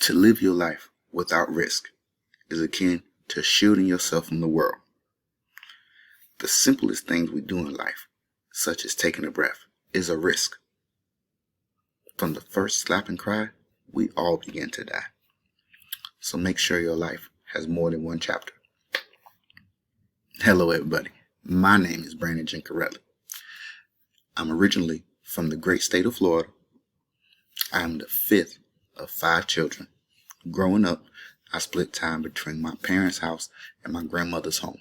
To live your life without risk is akin to shielding yourself from the world. The simplest things we do in life, such as taking a breath, is a risk. From the first slap and cry, we all begin to die. So make sure your life has more than one chapter. Hello everybody, my name is Brandon Gencarelli. I'm originally from the great state of Florida. I am the fifth of 5 children. Growing up, I split time between my parents' house and my grandmother's home.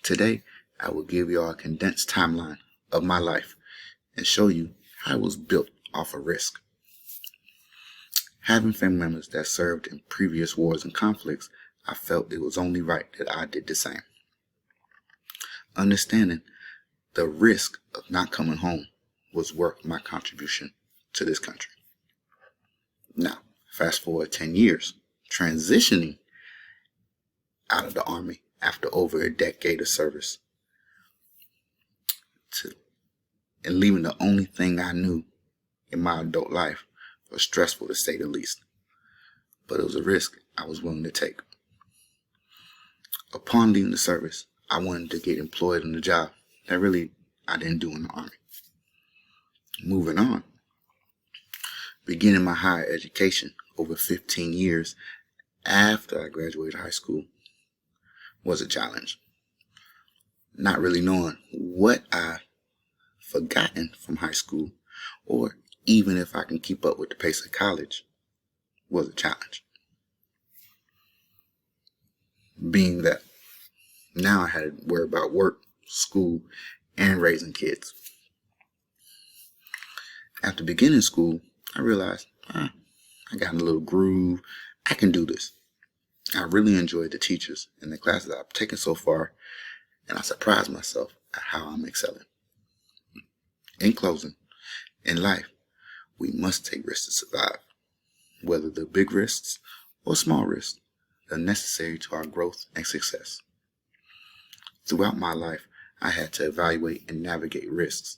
Today, I will give you a condensed timeline of my life and show you how it was built off of risk. Having family members that served in previous wars and conflicts, I felt it was only right that I did the same. Understanding the risk of not coming home was worth my contribution to this country. Now, fast forward 10 years, transitioning out of the Army after over a decade of service and leaving the only thing I knew in my adult life was stressful to say the least. But it was a risk I was willing to take. Upon leaving the service, I wanted to get employed in a job that really I didn't do in the Army. Moving on, beginning my higher education over 15 years after I graduated high school was a challenge. Not really knowing what I forgotten from high school or even if I can keep up with the pace of college was a challenge. Being that now I had to worry about work, school, and raising kids. After beginning school, I realized I got in a little groove. I can do this. I really enjoyed the teachers and the classes I've taken so far, and I surprised myself at how I'm excelling. In closing, in life, we must take risks to survive. Whether they're big risks or small risks, they're necessary to our growth and success. Throughout my life, I had to evaluate and navigate risks,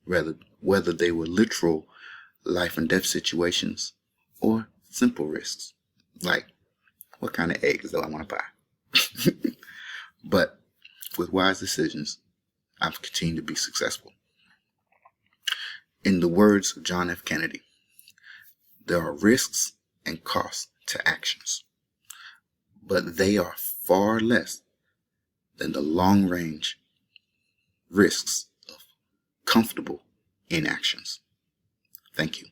whether they were literal life and death situations or simple risks, like what kind of eggs do I want to buy? But with wise decisions, I've continued to be successful. In the words of John F. Kennedy, there are risks and costs to actions, but they are far less than the long-range risks of comfortable inactions. Thank you.